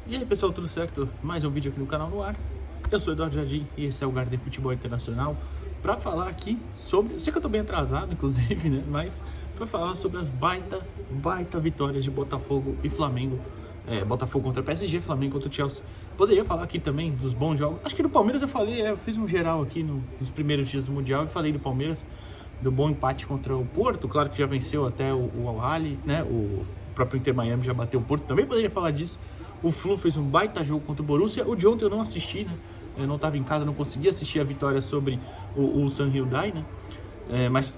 E aí pessoal, tudo certo? Mais um vídeo aqui no canal no ar. Eu sou o Eduardo Jardim e esse é o Garden Futebol Internacional para falar aqui sobre, sei que eu tô bem atrasado inclusive, né, mas para falar sobre as baita vitórias de Botafogo e Flamengo. Botafogo contra PSG, Flamengo contra Chelsea. Poderia falar aqui também dos bons jogos. Acho que do Palmeiras eu falei, eu fiz um geral aqui nos primeiros dias do Mundial e falei do Palmeiras, do bom empate contra o Porto, claro que já venceu até o Al-Ahly, né, o próprio Inter Miami já bateu o Porto, também poderia falar disso. O Flu fez um baita jogo contra o Borussia. O de ontem eu não assisti, né? Eu não estava em casa, não consegui assistir a vitória sobre o San Hyundai, né? Mas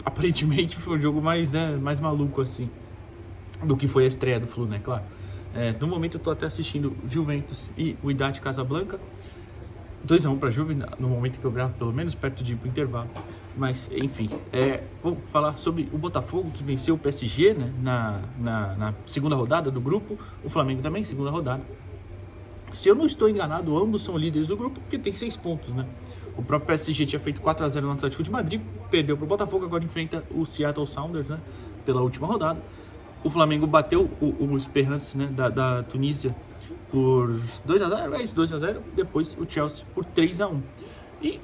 aparentemente foi o jogo mais maluco, assim, do que foi a estreia do Flu, né? Claro. No momento eu tô até assistindo Juventus e o Wydad Casablanca. 2-1 para a Juve, no momento que eu gravo, pelo menos, perto de ir pro intervalo. Mas, enfim, vamos falar sobre o Botafogo, que venceu o PSG, né, na segunda rodada do grupo. O Flamengo também, segunda rodada. Se eu não estou enganado, ambos são líderes do grupo, porque tem 6 pontos, né? O próprio PSG tinha feito 4-0 no Atlético de Madrid, perdeu para o Botafogo, agora enfrenta o Seattle Sounders, né, pela última rodada. O Flamengo bateu o Esperance, né, da Tunísia por 2-0, 2-0, depois o Chelsea por 3-1. E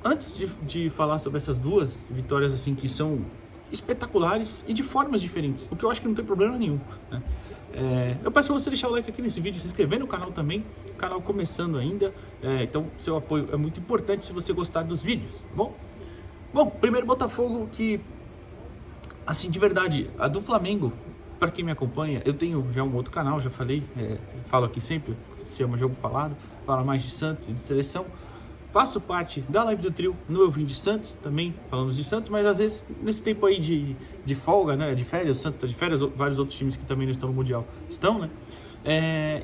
antes de falar sobre essas duas vitórias assim que são espetaculares e de formas diferentes, o que eu acho que não tem problema nenhum, né? Eu peço para você deixar o like aqui nesse vídeo, se inscrever no canal também, canal começando ainda, então seu apoio é muito importante se você gostar dos vídeos, tá bom? Bom, primeiro Botafogo, que assim, de verdade, a do Flamengo, para quem me acompanha, eu tenho já um outro canal, já falei, falo aqui sempre, se chama Jogo Falado, fala mais de Santos e de seleção. Faço parte da live do trio no Eu Vim de Santos, também falamos de Santos, mas às vezes nesse tempo aí de folga, né, de férias, o Santos está de férias, vários outros times que também não estão no Mundial estão, né?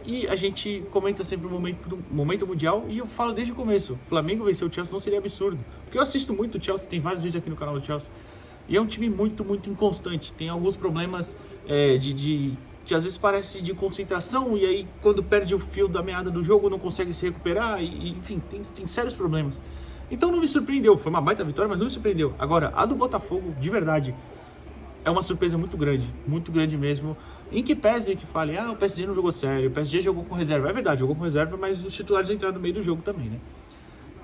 E a gente comenta sempre o momento mundial e eu falo desde o começo, Flamengo vencer o Chelsea não seria absurdo, porque eu assisto muito o Chelsea, tem vários vídeos aqui no canal do Chelsea, e é um time muito inconstante, tem alguns problemas que às vezes parece de concentração, e aí quando perde o fio da meada do jogo não consegue se recuperar, enfim, tem sérios problemas. Então não me surpreendeu, foi uma baita vitória, mas não me surpreendeu. Agora, a do Botafogo, de verdade, é uma surpresa muito grande mesmo, em que pese que fale, o PSG não jogou sério, o PSG jogou com reserva. É verdade, jogou com reserva, mas os titulares entraram no meio do jogo também, né?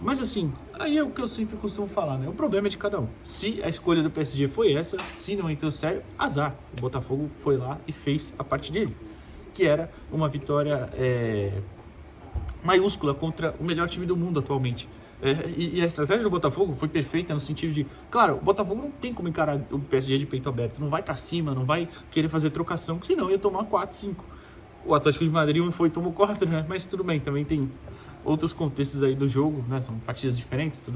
Mas assim, aí é o que eu sempre costumo falar, né? O problema é de cada um. Se a escolha do PSG foi essa, se não entrou sério, azar. O Botafogo foi lá e fez a parte dele, que era uma vitória maiúscula contra o melhor time do mundo atualmente. E a estratégia do Botafogo foi perfeita no sentido de, claro, o Botafogo não tem como encarar o PSG de peito aberto, não vai pra cima, não vai querer fazer trocação, porque senão ia tomar 4, 5. O Atlético de Madrid tomou 4, né? Mas tudo bem, também tem outros contextos aí do jogo, né? São partidas diferentes,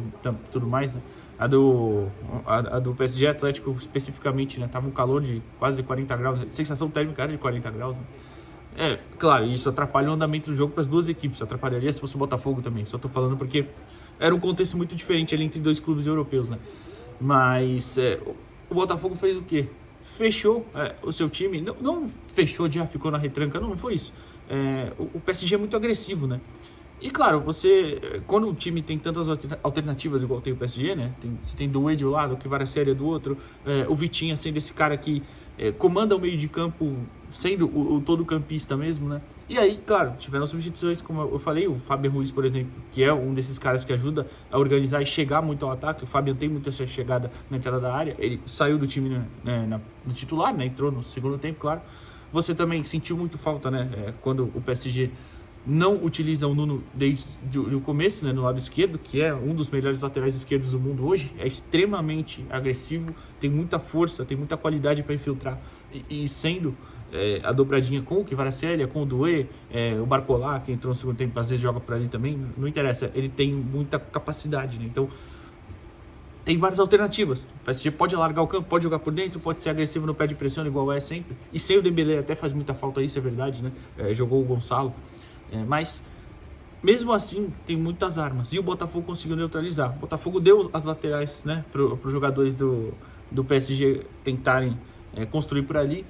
tudo mais, né? A do PSG Atlético especificamente, né? Tava um calor de quase 40 graus, a sensação térmica era de 40 graus, né? Claro, isso atrapalha o andamento do jogo para as duas equipes, atrapalharia se fosse o Botafogo também, só tô falando porque era um contexto muito diferente ali entre dois clubes europeus, né? Mas o Botafogo fez o quê? Fechou o seu time, não fechou ficou na retranca, não foi isso. O PSG é muito agressivo, né? E claro, quando o time tem tantas alternativas igual tem o PSG, né? Você tem Doué de um lado, o Kvaratskhelia do outro, o Vitinha sendo esse cara que comanda o meio de campo, sendo o todo campista mesmo, né? E aí, claro, tiveram substituições, como eu falei, o Fábio Ruiz, por exemplo, que é um desses caras que ajuda a organizar e chegar muito ao ataque. O Fábio tem muita essa chegada na entrada da área, ele saiu do time do titular, né? Entrou no segundo tempo, claro. Você também sentiu muito falta, né? Quando o PSG não utiliza o Nuno desde o começo, né, no lado esquerdo, que é um dos melhores laterais esquerdos do mundo hoje, é extremamente agressivo, tem muita força, tem muita qualidade para infiltrar, e sendo a dobradinha com o Kvaratskhelia, com o Doué, o Barcola, que entrou no segundo tempo, às vezes joga para ali também, não interessa, ele tem muita capacidade, né? Então tem várias alternativas. O PSG pode largar o campo, pode jogar por dentro, pode ser agressivo no pé de pressão, igual é sempre, e sem o Dembélé até faz muita falta, isso é verdade, né? Jogou o Gonçalo. Mas mesmo assim tem muitas armas e o Botafogo conseguiu neutralizar. O Botafogo deu as laterais, né, para os jogadores do PSG tentarem construir por ali.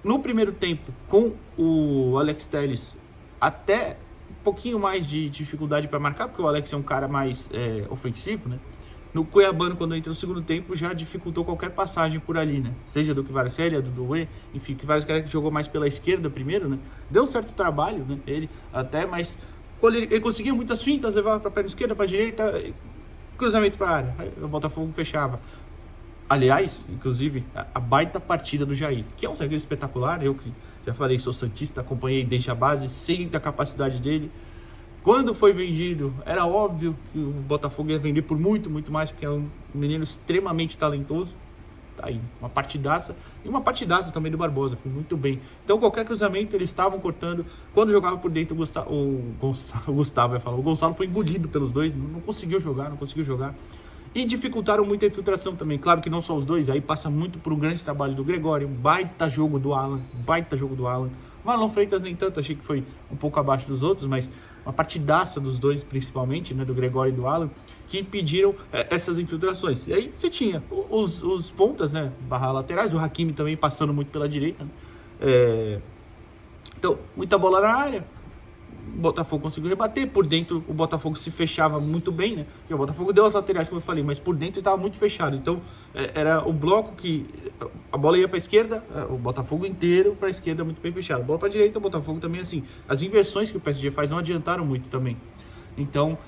No primeiro tempo, com o Alex Telles um pouquinho mais de dificuldade para marcar, porque o Alex é um cara mais ofensivo, né? no Cuiabano, quando entra no segundo tempo, já dificultou qualquer passagem por ali, né? Seja do Kvaratskhelia, do Doué, enfim, Kvaratskhelia que jogou mais pela esquerda primeiro, né? Deu um certo trabalho, né? Ele até, mas quando ele conseguia muitas fintas, levava para a perna esquerda, para a direita, cruzamento para a área, aí o Botafogo fechava. Aliás, inclusive, a baita partida do Jair, que é um zagueiro espetacular, eu que já falei, sou santista, acompanhei desde a base, sei da capacidade dele. Quando foi vendido, era óbvio que o Botafogo ia vender por muito, muito mais, porque é um menino extremamente talentoso. Tá aí, uma partidaça. E uma partidaça também do Barbosa, foi muito bem. Então, qualquer cruzamento, eles estavam cortando. Quando jogava por dentro, o Gonçalo foi engolido pelos dois, não conseguiu jogar. E dificultaram muito a infiltração também. Claro que não só os dois, aí passa muito por um grande trabalho do Gregório, um baita jogo do Alan. Marlon Freitas nem tanto, achei que foi um pouco abaixo dos outros, mas uma partidaça dos dois, principalmente, né, do Gregório e do Alan, que impediram essas infiltrações. E aí você tinha os pontas, né, barra laterais, o Hakimi também passando muito pela direita, né? Então, muita bola na área, o Botafogo conseguiu rebater, por dentro o Botafogo se fechava muito bem, né? E o Botafogo deu as laterais, como eu falei, mas por dentro ele estava muito fechado. Então era o bloco que a bola ia para a esquerda, o Botafogo inteiro para a esquerda muito bem fechado. A bola para a direita, o Botafogo também assim. As inversões que o PSG faz não adiantaram muito também. Então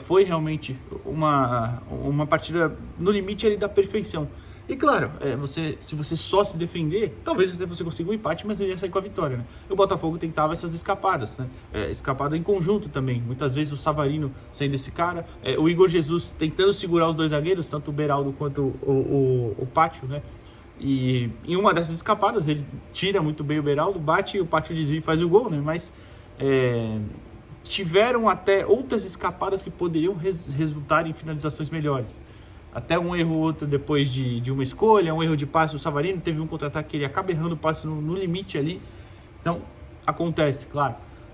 foi realmente uma partida no limite ali da perfeição. E claro, se você só se defender, talvez até você consiga um empate, mas não ia sair com a vitória, né? E o Botafogo tentava essas escapadas, né? Escapada em conjunto também. Muitas vezes o Savarino saindo desse cara, o Igor Jesus tentando segurar os dois zagueiros, tanto o Beraldo quanto o Pátio, né? E em uma dessas escapadas, ele tira muito bem o Beraldo, bate e o Pátio desvia e faz o gol, né? Mas tiveram até outras escapadas que poderiam resultar em finalizações melhores. Até um erro ou outro depois de uma escolha, um erro de passe, o Savarino teve um contra-ataque que ele acaba errando o passe no limite ali. Então, acontece, claro.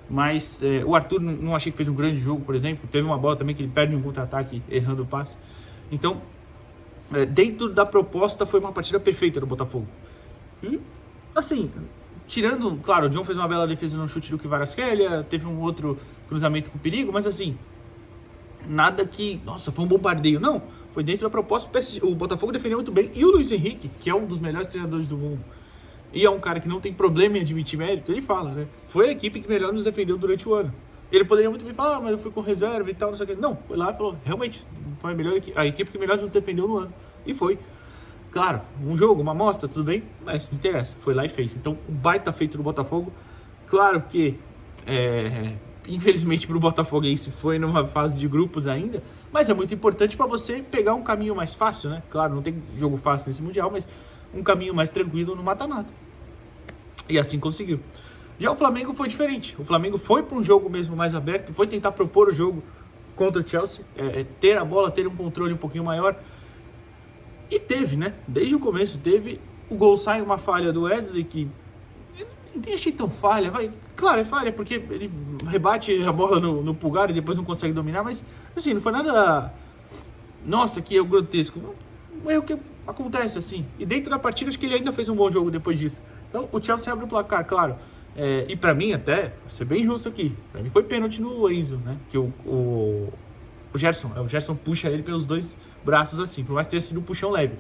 Mas o Arthur não achei que fez um grande jogo, por exemplo. Teve uma bola também que ele perde um contra-ataque errando o passe. Então, dentro da proposta, foi uma partida perfeita do Botafogo. E, assim, tirando, claro, o John fez uma bela defesa no chute do Kvaratskhelia, teve um outro cruzamento com perigo, mas assim, nada que, nossa, foi um bombardeio. Não, foi dentro da proposta. O Botafogo defendeu muito bem. E o Luiz Henrique, que é um dos melhores treinadores do mundo, e é um cara que não tem problema em admitir mérito, ele fala, né? Foi a equipe que melhor nos defendeu durante o ano. Ele poderia muito bem falar, mas eu fui com reserva e tal, não sei o que. Não, foi lá e falou, realmente, foi a equipe que melhor nos defendeu no ano. E foi. Claro, um jogo, uma amostra, tudo bem, mas não interessa. Foi lá e fez. Então, um baita feito do Botafogo. Claro que infelizmente para o Botafoguense foi numa fase de grupos ainda, mas é muito importante para você pegar um caminho mais fácil, né? Claro, não tem jogo fácil nesse Mundial, mas um caminho mais tranquilo no mata-mata. E assim conseguiu. Já o Flamengo foi diferente. O Flamengo foi para um jogo mesmo mais aberto, foi tentar propor o jogo contra o Chelsea, ter a bola, ter um controle um pouquinho maior. E teve, né? Desde o começo teve. O gol sai uma falha do Wesley que nem achei tão falha, claro, é falha, porque ele rebate a bola no pulgar e depois não consegue dominar, mas assim, não foi nada, nossa, que é o grotesco, um erro que acontece assim, e dentro da partida acho que ele ainda fez um bom jogo depois disso. Então o Chelsea abre o placar, claro, e pra mim até, vou ser bem justo aqui, pra mim foi pênalti no Enzo, né, que o Gerson puxa ele pelos dois braços assim, por mais que tenha sido um puxão leve.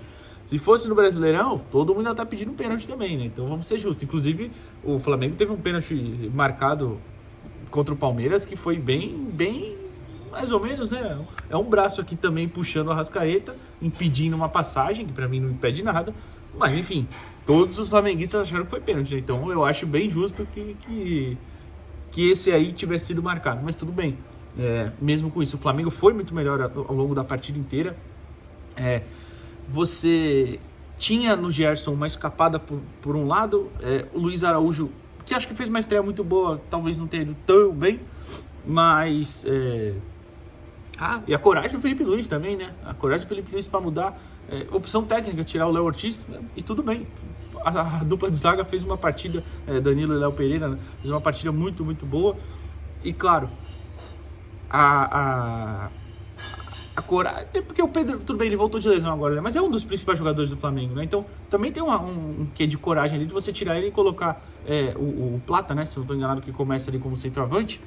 Se fosse no Brasileirão, todo mundo ainda tá pedindo pênalti também, né? Então vamos ser justos. Inclusive, o Flamengo teve um pênalti marcado contra o Palmeiras que foi bem, mais ou menos, né? É um braço aqui também puxando a Arrascaeta, impedindo uma passagem, que pra mim não impede nada. Mas, enfim, todos os flamenguistas acharam que foi pênalti, né? Então eu acho bem justo que esse aí tivesse sido marcado. Mas tudo bem. Mesmo com isso, o Flamengo foi muito melhor ao longo da partida inteira. Você tinha no Gerson uma escapada por um lado, o Luiz Araújo, que acho que fez uma estreia muito boa, talvez não tenha ido tão bem, mas e a coragem do Felipe Luiz também, né? A coragem do Felipe Luiz para mudar, opção técnica, tirar o Léo Ortiz, e tudo bem. A dupla de zaga fez uma partida, Danilo e Léo Pereira, né? Fez uma partida muito, muito boa, e claro, a coragem, porque o Pedro, tudo bem, ele voltou de lesão agora, né? Mas é um dos principais jogadores do Flamengo, né? Então também tem um quê de coragem ali de você tirar ele e colocar o Plata, né? Se eu não estou enganado, que começa ali como centroavante,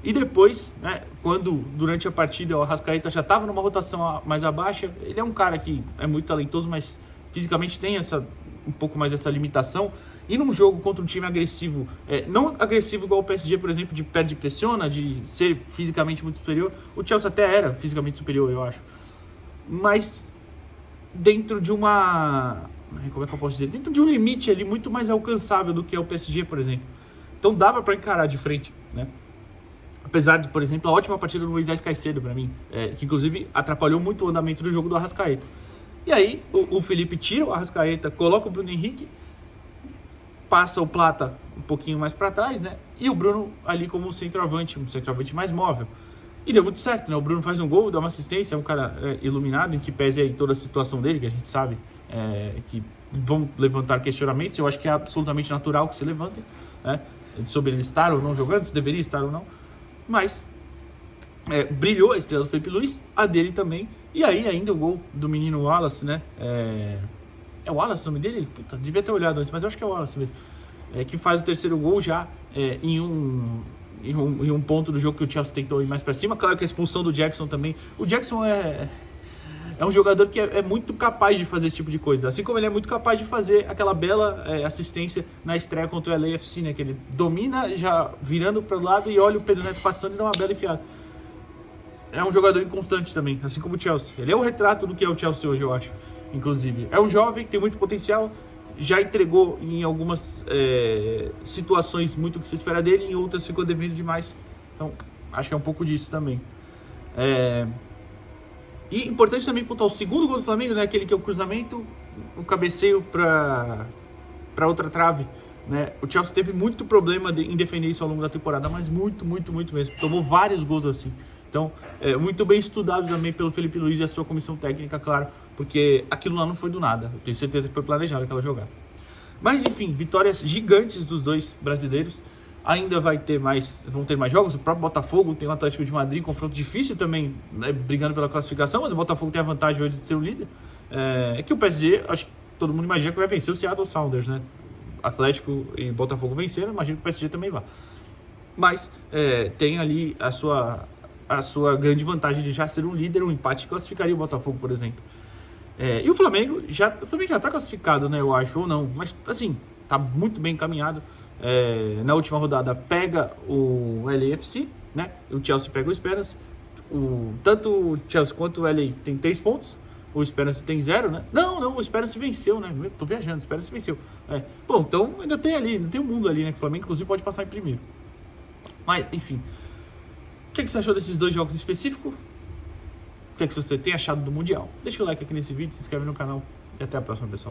E depois, né, quando durante a partida o Arrascaeta já estava numa rotação mais baixa, ele é um cara que é muito talentoso, mas fisicamente tem um pouco mais essa limitação. E num jogo contra um time agressivo, não agressivo igual o PSG, por exemplo, de perde pressiona, de ser fisicamente muito superior, o Chelsea até era fisicamente superior, eu acho. Mas dentro de como é que eu posso dizer? Dentro de um limite ali muito mais alcançável do que é o PSG, por exemplo. Então dava para encarar de frente, né? Apesar de, por exemplo, a ótima partida do Moisés Caicedo para mim, que inclusive atrapalhou muito o andamento do jogo do Arrascaeta. E aí o Felipe tira o Arrascaeta, coloca o Bruno Henrique, passa o Plata um pouquinho mais para trás, né? E o Bruno ali como centroavante, um centroavante mais móvel. E deu muito certo, né? O Bruno faz um gol, dá uma assistência, é um cara iluminado, em que pese aí toda a situação dele, que a gente sabe que vão levantar questionamentos. Eu acho que é absolutamente natural que se levantem, né? Sobre ele estar ou não jogando, se deveria estar ou não. Mas brilhou a estrela do Felipe Luiz, a dele também. E aí ainda o gol do menino Wallace, né? É o Wallace o nome dele? Puta, devia ter olhado antes, mas eu acho que é o Wallace mesmo. Que faz o terceiro gol já em um ponto do jogo que o Chelsea tentou ir mais pra cima. Claro que a expulsão do Jackson também. O Jackson é um jogador que é muito capaz de fazer esse tipo de coisa. Assim como ele é muito capaz de fazer aquela bela assistência na estreia contra o LAFC, né? Que ele domina já virando para o lado e olha o Pedro Neto passando e dá uma bela enfiada. É um jogador inconstante também, assim como o Chelsea. Ele é o retrato do que é o Chelsea hoje, eu acho. Inclusive, é um jovem que tem muito potencial, já entregou em algumas situações muito o que se espera dele, em outras ficou devendo demais. Então, acho que é um pouco disso também. E importante também pontuar o segundo gol do Flamengo, né? Aquele que é o cruzamento, o cabeceio para outra trave, né? O Chelsea teve muito problema em defender isso ao longo da temporada, mas muito mesmo. Tomou vários gols assim. Então, muito bem estudado também pelo Felipe Luiz e a sua comissão técnica, claro, porque aquilo lá não foi do nada. Eu tenho certeza que foi planejado aquela jogada. Mas, enfim, vitórias gigantes dos dois brasileiros. Ainda vão ter mais jogos. O próprio Botafogo tem o Atlético de Madrid, confronto difícil também, né, brigando pela classificação, mas o Botafogo tem a vantagem hoje de ser o líder. Que o PSG, acho que todo mundo imagina que vai vencer o Seattle Sounders, né? Atlético e Botafogo venceram, imagino que o PSG também vá. Mas tem ali a sua grande vantagem de já ser um líder, um empate classificaria o Botafogo, por exemplo. E o Flamengo já está classificado, né, eu acho, ou não, mas assim, está muito bem encaminhado. Na última rodada pega o LAFC, né? O Chelsea pega o Esperance. Tanto o Chelsea quanto o LA tem 3 pontos. O Esperance tem 0, né? Não, o Esperance venceu, né? Eu tô viajando, o Esperance venceu. Bom, então ainda tem um mundo ali, né? Que o Flamengo, inclusive, pode passar em primeiro. Mas, enfim. O que você achou desses dois jogos em específico? O que você tem achado do Mundial? Deixa o like aqui nesse vídeo, se inscreve no canal e até a próxima, pessoal.